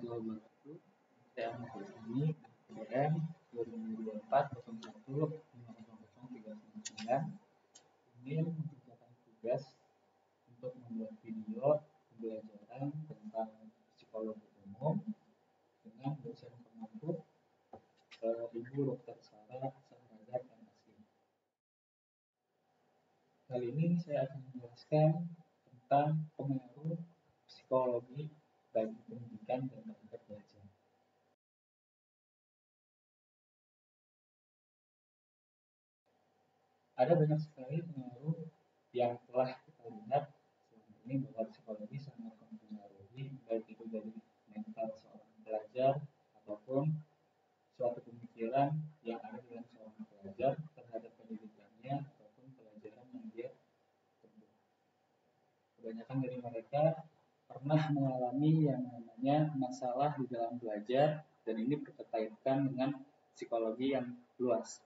warahmatullahi wabarakatuh. Saya Ahmad Faisal PDM 2024-01-500399 ingin mengerjakan tugas untuk membuat video pembelajaran tentang psikologi umum dengan dosen penuntut Ibu Dr. Sarah Sandradat MSI. Kali ini saya akan menjelaskan tentang pengaruh psikologi bagi pendidikan dan terhadap belajar. Ada banyak sekali pengaruh yang telah kita lihat selama ini bahwa psikologi sangat mempengaruhi baik itu dari mental seorang pelajar ataupun suatu pemikiran yang ada dalam seorang pelajar terhadap pendidikannya ataupun pelajaran yang dia tempuh. Kebanyakan dari mereka pernah mengalami yang namanya masalah di dalam belajar, dan ini berkaitan dengan psikologi yang luas.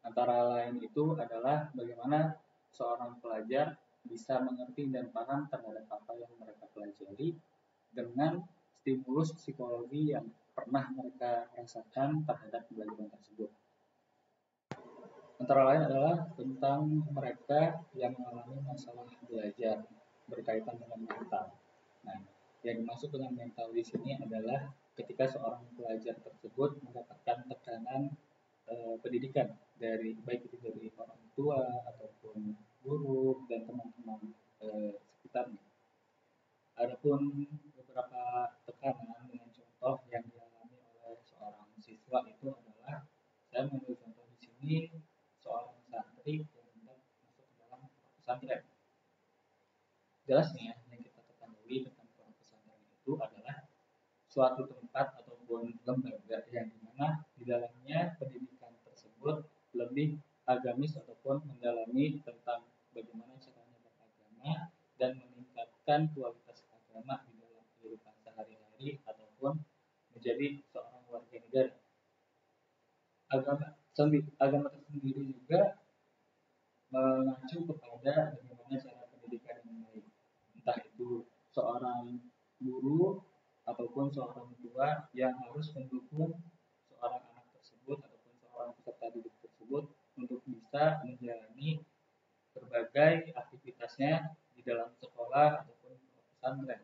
Antara lain itu adalah bagaimana seorang pelajar bisa mengerti dan paham terhadap apa yang mereka pelajari dengan stimulus psikologi yang pernah mereka rasakan terhadap pelajaran tersebut. Antara lain adalah tentang mereka yang mengalami masalah belajar berkaitan dengan mental. Nah, yang dimaksud dengan mental di sini adalah ketika seorang pelajar tersebut mendapatkan tekanan pendidikan dari baik itu dari orang tua ataupun guru dan teman-teman sekitarnya. Adapun beberapa tekanan dengan contoh yang dialami oleh seorang siswa itu adalah, saya mengambil contoh di sini seorang santri yang hendak masuk ke dalam pesantren. Jelas nih ya, yang kita ketahui tentang pondok pesantren itu adalah suatu tempat ataupun lembaga yang dimana di dalamnya pendidikan tersebut lebih agamis ataupun mendalami tentang bagaimana caranya beragama dan meningkatkan kualitas agama di dalam kehidupan sehari-hari ataupun menjadi seorang warga negara. Agama tersendiri juga mengacu kepada bagaimana cara pendidikan yang baik, entah itu seorang guru ataupun seorang tua yang harus mendukung seorang anak tersebut ataupun seorang peserta didik tersebut untuk bisa menjalani berbagai aktivitasnya di dalam sekolah ataupun pesantren.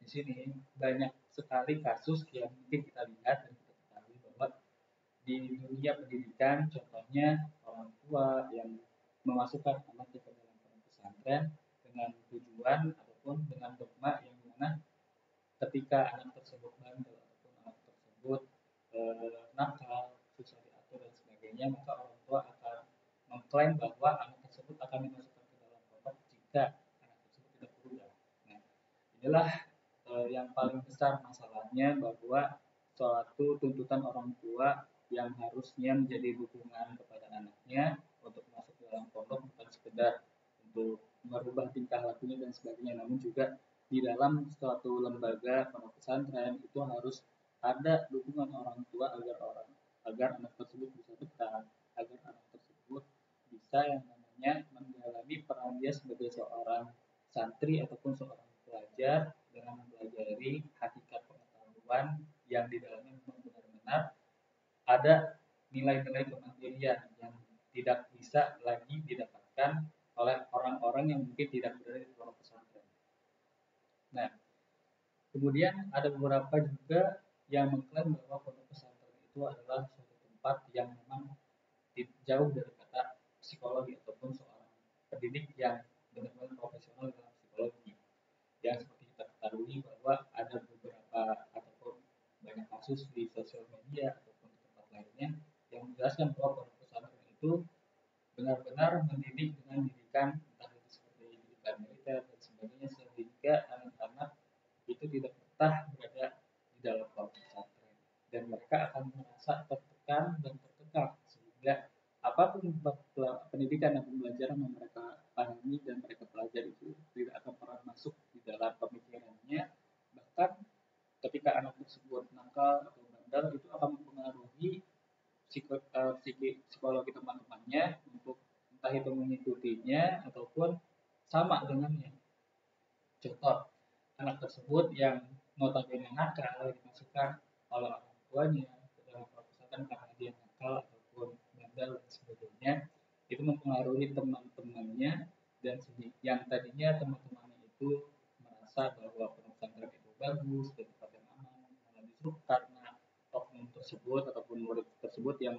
Di sini banyak sekali kasus yang mungkin kita lihat dan kita ketahui bahwa di dunia pendidikan, contohnya orang tua yang memasukkan anaknya ke dalam pesantren dengan tujuan ataupun dengan dogma yang mana ketika anak tersebut bandel ataupun anak tersebut nakal, susah diatur dan sebagainya, maka orang tua akan mengklaim bahwa anak tersebut akan dimasukkan ke dalam pondok jika anak tersebut tidak berubah. Nah, inilah yang paling besar masalahnya, bahwa suatu tuntutan orang tua yang harusnya menjadi dukungan kepada anaknya untuk masuk ke dalam pondok bukan sekedar untuk merubah tingkah lakunya dan sebagainya, namun juga di dalam suatu lembaga pondok pesantren itu harus ada dukungan orang tua agar anak tersebut bisa betah, agar anak tersebut bisa yang namanya mendalami peran dia sebagai seorang santri ataupun seorang pelajar dengan mempelajari hakikat pengetahuan yang di dalamnya memang benar-benar ada nilai-nilai kemandirian yang tidak bisa lagi didapatkan oleh orang-orang yang mungkin tidak berada di pondok pesantren. Nah, kemudian ada beberapa juga yang mengklaim bahwa pondok pesantren itu adalah suatu tempat yang memang jauh dari kata psikologi ataupun seorang pendidik yang benar-benar profesional dalam psikologi. Yang seperti kita ketahui bahwa ada beberapa ataupun banyak kasus di sosial media ataupun di tempat lainnya yang menjelaskan bahwa pondok pesantren itu benar-benar mendidik dengan didikan entah itu seperti didikan militer dan sebagainya, sehingga anak-anak itu tidak betah berada di dalam pondok pesantren dan mereka akan merasa tertekan dan terkekang, sehingga apapun pendidikan dan pembelajaran yang mereka pahami dan mereka pelajari itu tidak akan pernah masuk di dalam pemikirannya. Bahkan ketika anak tersebut nakal atau bandel, itu akan mempengaruhi psikologi teman-temannya untuk entah itu mengikutinya ataupun sama dengannya. Contoh, anak tersebut yang notabene nakal dimasukkan oleh orang tuanya ke dalam pesantren karena dia nakal ataupun bandel dan sebagainya, itu mempengaruhi teman-temannya, dan yang tadinya teman-temannya itu merasa bahwa pesantren itu bagus dan tempat yang aman, malah justru karena oknum tersebut ataupun murid tersebut yang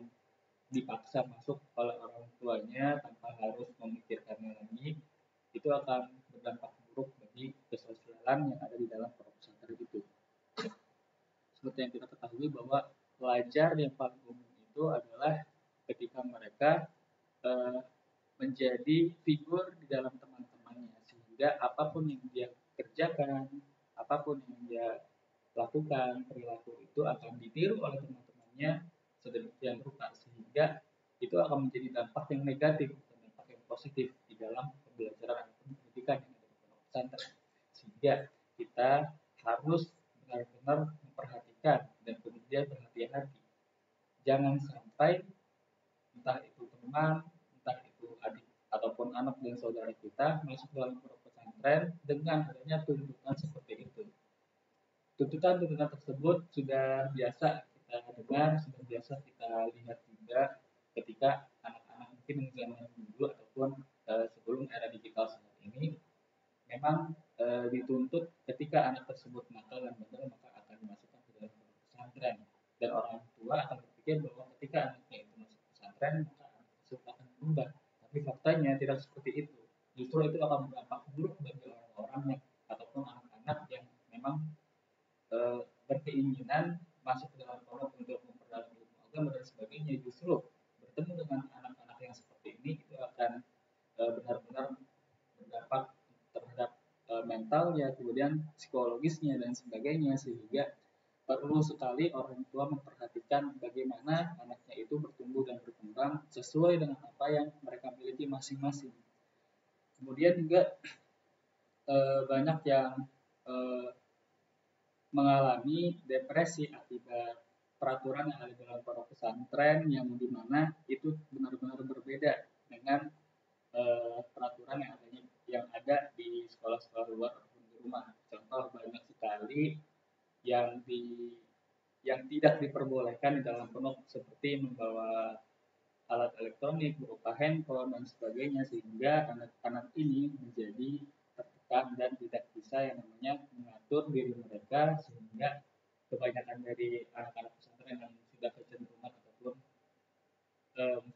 dipaksa masuk oleh orang tuanya tanpa harus memikirkannya lagi, itu akan berdampak buruk bagi kesosialan yang ada di dalam pondok pesantren itu. Seperti yang kita ketahui bahwa pelajar yang paling umum itu adalah ketika mereka menjadi figur di dalam teman-temannya, sehingga apapun yang dia kerjakan, apapun yang dia lakukan, perilaku itu akan ditiru oleh teman-temannya sedemikian rupa, sehingga itu akan menjadi dampak yang negatif, dampak yang positif di dalam pembelajaran ataupun pendidikan yang ada di pondok pesantren. Sehingga kita harus benar-benar memperhatikan dan kemudian berhati-hati, jangan sampai entah itu teman, entah itu adik ataupun anak dan saudara kita masuk dalam pondok pesantren dengan adanya tuntutan seperti itu. Tuntutan-tuntutan tersebut sudah biasa kita dengar, sudah biasa kita lihat juga ketika anak-anak mungkin zaman dulu ataupun sebelum era digital saat ini, memang dituntut ketika anak tersebut nakal dan bandel maka akan dimasukkan ke dalam pesantren, dan orang tua akan berpikir bahwa ketika anaknya itu masuk pesantren maka anak tersebut akan berubah. Tapi faktanya tidak seperti itu. Justru itu akan berdampak buruk bagi orang-orang yang ataupun anak-anak yang memang berkeinginan masuk ke dalam pondok untuk memperdalam ilmu agama dan sebagainya. Justru bertemu dengan anak-anak yang seperti ini itu akan benar-benar berdampak terhadap mentalnya, kemudian psikologisnya dan sebagainya, sehingga perlu sekali orang tua memperhatikan bagaimana anaknya itu bertumbuh dan berkembang sesuai dengan apa yang mereka miliki masing-masing. Kemudian juga banyak yang mengalami depresi akibat peraturan yang ada dalam pondok pesantren, yang dimana itu benar-benar berbeda dengan peraturan yang ada di sekolah-sekolah luar ataupun di rumah. Contoh banyak sekali yang tidak diperbolehkan di dalam pondok, seperti membawa alat elektronik berupa handphone dan sebagainya, sehingga anak-anak ini menjadi tertekan dan tidak bisa yang namanya mengatur diri mereka, sehingga kebanyakan dari anak-anak pesantren yang sudah kecenderungan ataupun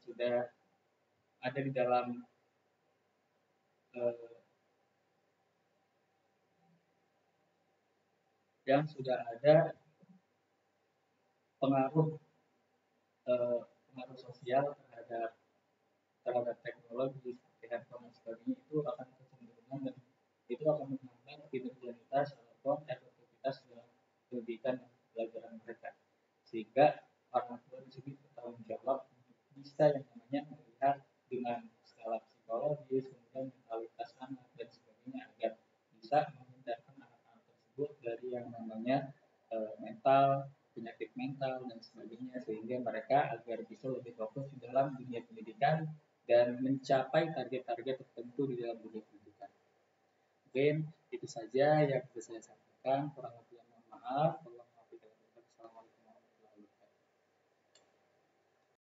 sudah ada di dalam yang sudah ada pengaruh sosial terhadap teknologi seperti handphone dan sebagainya, itu akan kecenderungan dan itu akan menghambat kinerjanitas ataupun efektivitas dalam pendidikan dan pelajaran mereka, sehingga orang tua di sini bertanggung jawab untuk bisa yang namanya melihat dengan skala psikologis, kemudian mentalitas anak dan sebagainya, agar bisa menghindarkan anak-anak tersebut dari yang namanya mental, penyakit mental dan sebagainya, sehingga mereka agar bisa lebih fokus di dalam dunia pendidikan dan mencapai target-target tertentu di dalam dunia pendidikan. Mungkin itu saja yang bisa saya sampaikan, kurang lebih mohon maaf.